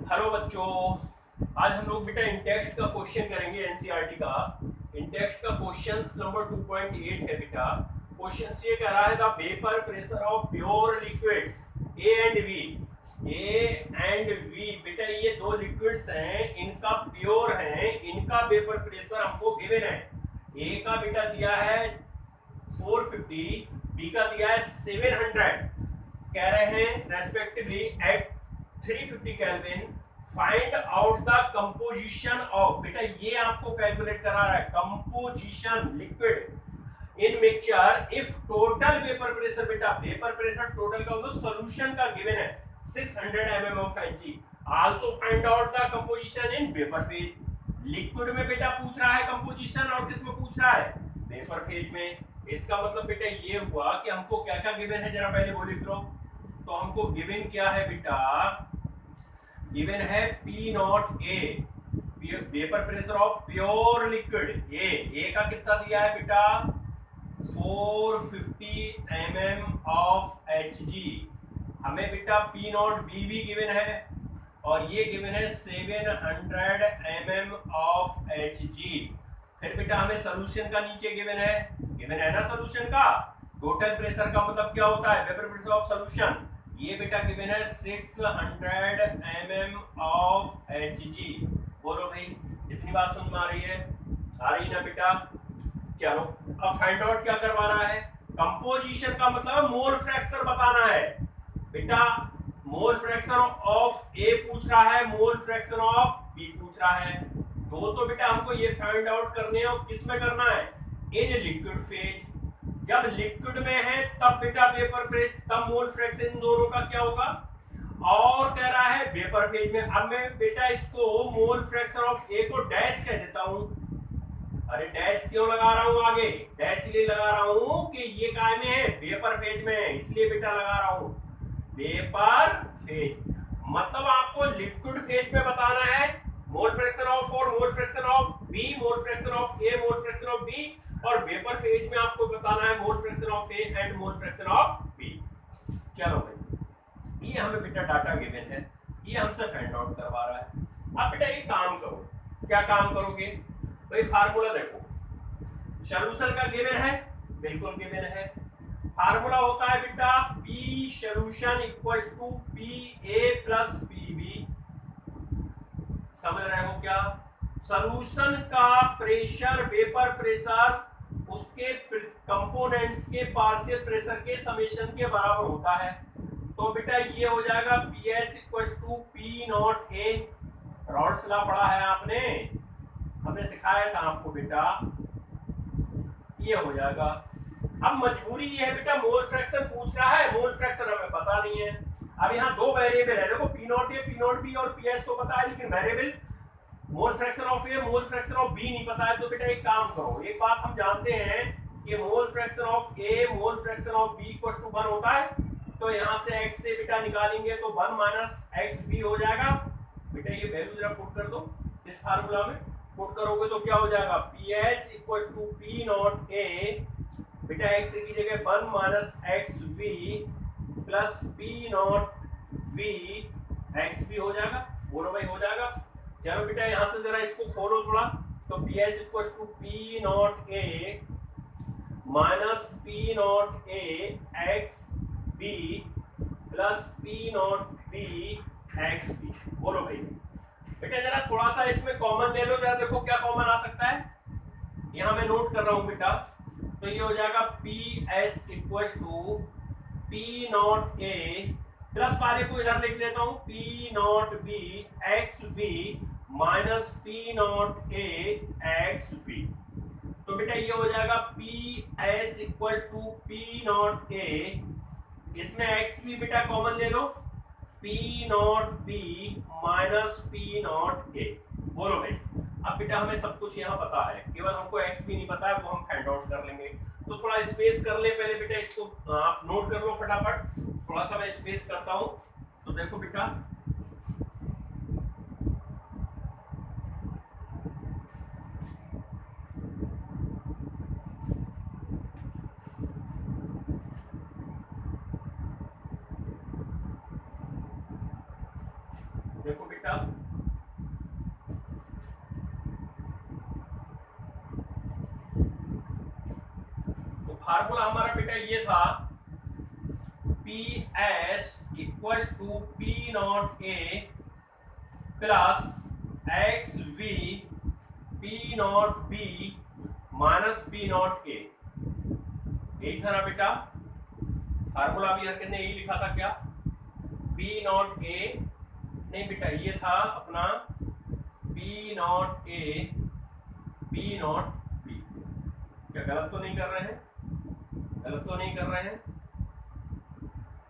Hello बच्चों, आज हम लोग बेटा इंटेक्स्ट का क्वेश्चन करेंगे एनसीईआरटी का। इंटेक्स्ट का क्वेश्चन नंबर 2.8 है बेटा। क्वेश्चन ये कह रहा है the vapour pressure of pure liquids A and B. A and B बेटा ये दो लिक्विड्स हैं, इनका प्योर है, इनका वेपर प्रेशर हमको गिवन है। ए का बेटा दिया है 450, बी का दिया है 700। कह रहे हैं respectively at 350 kelvin find out the composition of, बेटा ये आपको कैलकुलेट करा रहा है composition liquid in mixture if total vapour pressure, बेटा वेपर प्रेशर टोटल का मतलब सॉल्यूशन का गिवन है 600 mm of Hg। Also find out the composition in vapour phase. Liquid में बेटा पूछ रहा है कंपोजिशन और किस में पूछ रहा है? वेपर फेज में। इसका मतलब बेटा ये हुआ कि हमको क्या क्या गिवन है, जरा पहले वो लिख लो। तो हमको गिवन क्या है बेटा? गिवन है P not a, vapour pressure of pure liquid A का कितना दिया है बेटा? 450 mm ऑफ Hg। हमें बेटा P नॉट बी भी गिवन है और ये गिवन है 700 mm ऑफ Hg। फिर बेटा हमें सोल्यूशन का नीचे गिवन है ना सोल्यूशन का। टोटल प्रेशर का मतलब क्या होता है? Vapour pressure of solution. ये बेटा गिवन है 600 mm ऑफ Hg। बोलो भाई, इतनी बात समझ में आ रही है? आ रही ना बेटा? चलो अब फाइंड आउट क्या करवा रहा है? कंपोजिशन का मतलब मोल फ्रैक्शन बताना है बेटा। मोल फ्रैक्शन ऑफ ए पूछ रहा है, मोल फ्रैक्शन ऑफ बी पूछ रहा है। तो बेटा हमको ये फाइंड आउट करने हैं और किस में करना है? In liquid phase. जब लिक्विड में है तब बेटा वेपर फेज, तब मोल फ्रैक्शन इन दोनों का क्या होगा? और कह रहा है वेपर फेज में। अब मैं बेटा इसको मोल फ्रैक्शन ऑफ ए को डैश कह देता हूं। अरे डैश क्यों लगा रहा हूं आगे? डैश इसलिए लगा रहा हूं कि ये काय में है? वेपर फेज में, इसलिए बेटा लगा रहा हूं वेपर फेज। मतलब आपको लिक्विड फेज में बताना है मोल फ्रैक्शन ऑफ और mole fraction of B, mole fraction of A, mole fraction of B. और वेपर फेज में आपको बताना है mole fraction of A and mole fraction of B. चलो भाई, ये हमें बेटा डाटा गिवन है, ये हमसे फाइंड आउट करवा रहा है। अब बेटा एक काम करो। क्या काम करोगे भाई? फार्मूला देखो, सॉल्यूशन का गिवन है, बिल्कुल गिवन है। फार्मूला होता है बेटा P solution equals to P A plus P B. समझ रहे हो क्या? सॉल्यूशन का प्रेशर, वेपर प्रेशर उसके कंपोनेंट्स के पार्शियल प्रेशर के समेशन के बराबर होता है। तो बेटा ये हो जाएगा P S equal to P not A. Raoult's law पढ़ा है आपने, हमने सिखाया था आपको बेटा। ये हो जाएगा। अब मजबूरी ये है बेटा, मोल फ्रैक्शन पूछ रहा है, मोल फ्रैक्शन हमें पता नहीं है। अब यहाँ दो वेरिएबल है, देखो P not A, P not B और पी एस तो पता है, लेकिन variable mole fraction of A, mole fraction of B नहीं पता है। तो बेटा एक काम करो, एक बात हम जानते हैं कि mole fraction of A, mole fraction of B equal to 1 होता है। तो यहाँ से x से बेटा निकालेंगे तो 1 माइनस एक्स बी हो जाएगा। बेटा ये वैल्यू जरा पुट कर दो इस फार्मूला में। पुट करोगे तो क्या हो जाएगा? P S equal to P not A, बेटा x की जगह 1 minus x B plus P not B x B हो जाएगा। बोलो भाई हो जाएगा? चलो बेटा यहां से जरा इसको खोलो थोड़ा। तो P S equal to P not A minus P not A x B plus P not B x B. बोलो भाई बेटा जरा थोड़ा सा इसमें कॉमन ले लो, जरा देखो क्या कॉमन आ सकता है। यहां मैं नोट कर रहा हूं बेटा। तो ये हो जाएगा P S equal to P not A plus वाले को इधर लिख लेता हूं P not B x B minus P not A x B. तो बेटा ये हो जाएगा P S equal to P not A, इसमें एक्स बी बेटा कॉमन ले लो, P not B minus P not A. बोलो भाई अब बेटा हमें सब कुछ यहाँ पता है, केवल हमको एक्स बी नहीं पता है, वो हम फाइंड आउट कर लेंगे। तो थोड़ा स्पेस कर ले पहले बेटा, इसको आप नोट कर लो फटाफट। थोड़ा सा मैं स्पेस करता हूं। तो देखो बेटा देखो बेटा, तो फार्मूला हमारा बेटा ये था, P S equal to P not A plus x B P not B minus P not A. यही था ना बेटा फार्मूला? अभी हर ने यही लिखा था क्या? पी नॉट ए नहीं बेटा, ये था अपना P not A P not be. क्या गलत तो नहीं कर रहे हैं? गलत तो नहीं कर रहे हैं?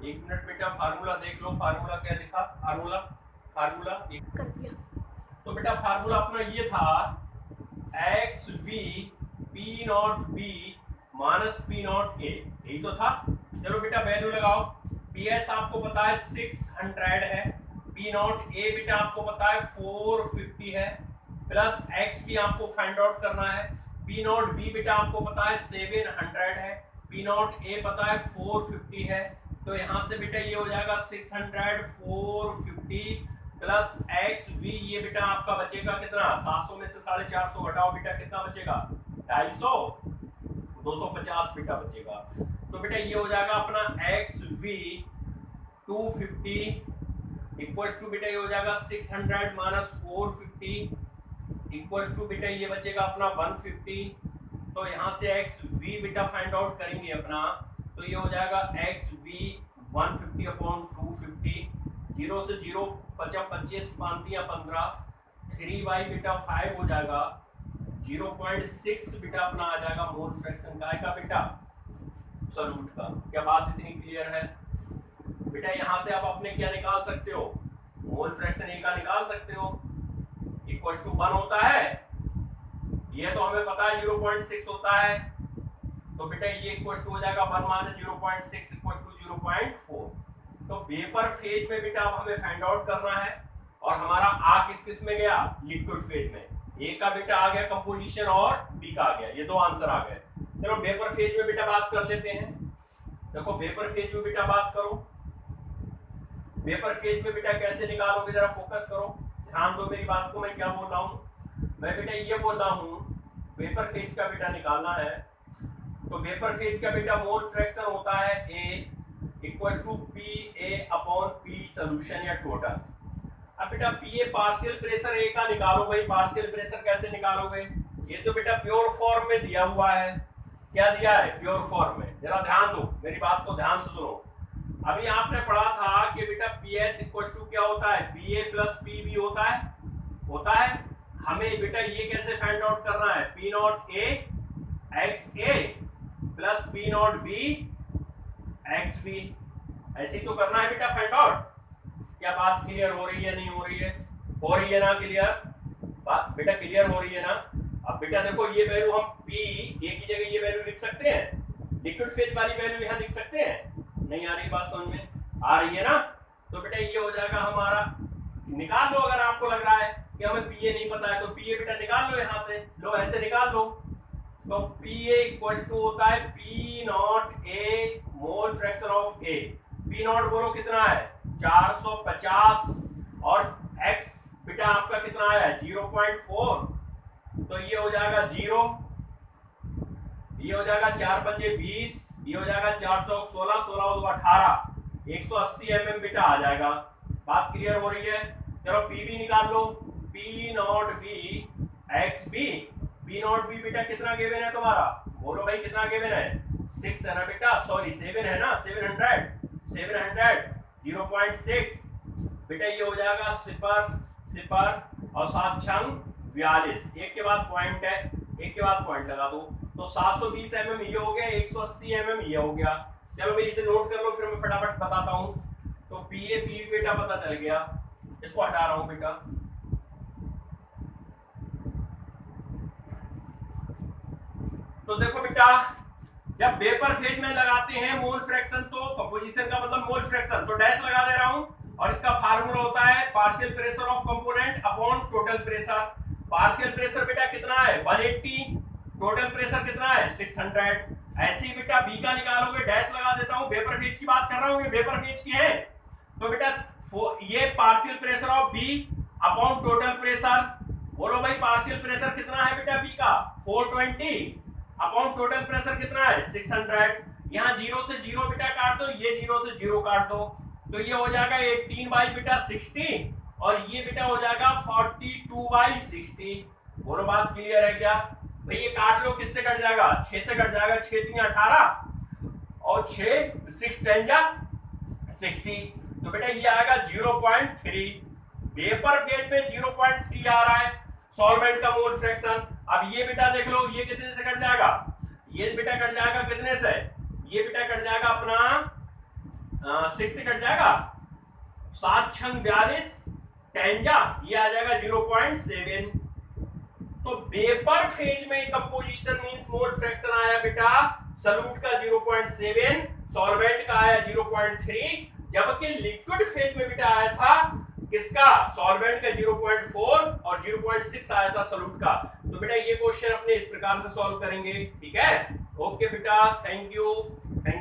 एक मिनट बेटा, फार्मूला देख लो, फार्मूला क्या लिखा? फार्मूला कर दिया। तो बेटा फार्मूला अपना ये था, x B P not B minus P not A, यही तो था। चलो बेटा वैल्यू लगाओ। पी एस आपको पता है 600 है, पी नॉट ए बेटा आपको पता है 450 है, प्लस एक्स भी आपको फाइंड आउट करना है। पी नॉट बी बेटा आपको पता है 700 है, पी नॉट ए पता है 450 है। तो यहां से बेटा ये हो जाएगा 600 450 प्लस एक्स वी, ये बेटा आपका बचेगा कितना? 700 में से 450 घटाओ बेटा, कितना बचेगा? 250, 250 बेटा बचेगा। तो बेटा ये हो जाएगा अपना एक्स वी 250 इक्वल टू बेटा ये हो जाएगा 600 माइनस 450 इक्वल टू बेटा ये बचेगा अपना 150। तो यहाँ से एक्स वी बेटा फाइंड आउट करेंगे अपना, तो ये हो जाएगा एक्स वी 150 अपॉन 250, 0 से 0 25 15, 3 बेटा 5 हो जाएगा, 0.6 बेटा अपना आ जाएगा मोल फ्रैक्शन का बेटा सॉल्यूट का। क्या बात इतनी क्लियर है बेटा? यहां से आप अपने क्या निकाल सकते हो? मोल फ्रैक्शन ए का निकाल सकते हो, इक्वल टू 1 होता है, ये तो हमें पता है 0.6 होता है। तो बेटा ये इक्वल टू हो जाएगा 1 माइनस 0.6 इक्वल टू 0.4। तो वेपर फेज में बेटा अब हमें फाइंड आउट करना है, और हमारा आ किस में गया? लिक्विड फेज में। ए का बेटा आ गया कंपोजिशन और बी का आ गया, ये दो आंसर आ गए। चलो वेपर फेज में बेटा बात कर लेते हैं। देखो वेपर फेज में बेटा बात करो, वेपर फेज में बेटा कैसे निकालोगे, जरा फोकस करो, ध्यान दो मेरी बात को। मैं क्या बोल रहा हूँ? मैं बेटा ये बोल रहा हूँ वेपर फेज का बेटा निकालना है, तो वेपर फेज का बेटा मोल फ्रैक्शन होता है A equal to P A upon P solution या टोटल। अब बेटा P A partial pressure A का निकालो भाई। पार्शियल प्रेशर कैसे निकालोगे? ये तो बेटा प्योर फॉर्म में दिया हुआ है। क्या दिया है? प्योर फॉर्म में। जरा ध्यान दो, मेरी बात को ध्यान से सुनो। अभी आपने पढ़ा था कि बेटा पी एस इक्वल टू क्या होता है? P A plus P B होता है। हमें बेटा ये कैसे फाइंड आउट करना है? P not A x A plus P not B x B, ऐसे ही तो करना है बेटा फाइंड आउट। क्या बात क्लियर हो रही है? नहीं हो रही है? हो रही है ना क्लियर? बात बेटा क्लियर हो रही है ना? अब बेटा देखो ये वैल्यू हम पी ए की जगह ये वैल्यू लिख सकते हैं, लिक्विड फेज वाली वैल्यू यहाँ लिख सकते हैं। नहीं आ रही बात समझ में? आ रही है ना? तो बेटा ये हो जाएगा हमारा, निकाल लो। अगर आपको लग रहा है कि हमें पी ए नहीं पता है तो पी ए बेटा निकाल लो, यहाँ से लो, ऐसे निकाल लो। तो पी ए इक्वल टू होता है P not a mole fraction of A. P not बोलो कितना है? 450, और एक्स बेटा आपका कितना आया है? 0.4। तो ये हो जाएगा 0, ये हो जाएगा 4 पंजे 20, ये हो जाएगा 4 चौक 16, 16 और 2 18, 180 mm बेटा आ जाएगा। बात क्लियर हो रही है? चलो पी बी निकाल लो। P not B x B, P not B बेटा कितना गिवन है तुम्हारा? बोलो भाई कितना गिवन है? 6 है ना बेटा, सॉरी 7 है ना, 700 0.6 बेटा ये हो जाएगा 0 और 7 छंग 42, एक के बाद पॉइंट है, एक के बाद पॉइंट लगा दो। तो 720 mm ये हो गया, 180 mm ये हो गया। चलो भाई इसे नोट कर लो, फिर मैं फटाफट बताता हूँ। तो पी ए पी बेटा पता चल गया, इसको हटा रहा हूं बेटा। तो देखो बेटा जब वेपर फेज में लगाते हैं मोल फ्रैक्शन, तो कंपोजिशन का मतलब मोल फ्रैक्शन, तो डैश लगा दे रहा हूं, और इसका फार्मूला होता है partial pressure of component upon total pressure. Partial pressure बेटा कितना है? 180, टोटल प्रेशर कितना है? 600। ऐसे ही बेटा बी का निकालोगे, डैश लगा देता हूं, वेपर फेज की बात कर रहा हूं, ये वेपर फेज की है। तो बेटा ये partial pressure of B upon total pressure, बोलो भाई पार्शियल प्रेशर कितना है बेटा बी का 420 अपॉन टोटल प्रेशर कितना है 600। यहाँ 0 से 0 बेटा काट दो, ये 0 से 0 काट दो, तो ये हो जाएगा 18 बाई बेटा 60 और ये बेटा हो जाएगा 42 बाई 60। बोलो बात क्लियर है क्या भाई? ये काट लो, किससे कट जाएगा 6 से कट जाएगा, 6 3 18 और 6 6 10 जा 60, तो बेटा ये आएगा 0.3। वेपर फेज में 0.3 आ रहा है सॉल्वेंट का मोल फ्रैक्शन। अब ये बेटा देख लो, ये कितने से कट जाएगा, ये बेटा कट जाएगा कितने से, ये बेटा कट जाएगा अपना 6 से कट जाएगा, 7 छंग 42 10 जा, ये आ जाएगा 0.7। तो वेपर फेज में कंपोजिशन मींस मोल फ्रैक्शन आया बेटा सॉल्यूट का 0.7, सॉल्वेंट का आया 0.3, जबकि लिक्विड फेज में बेटा आया था किसका, सॉल्वेंट का 0.4 और 0.6 आया था सॉल्यूट का। तो बेटा ये क्वेश्चन अपने इस प्रकार से सॉल्व करेंगे, ठीक है। ओके बेटा, थैंक यू।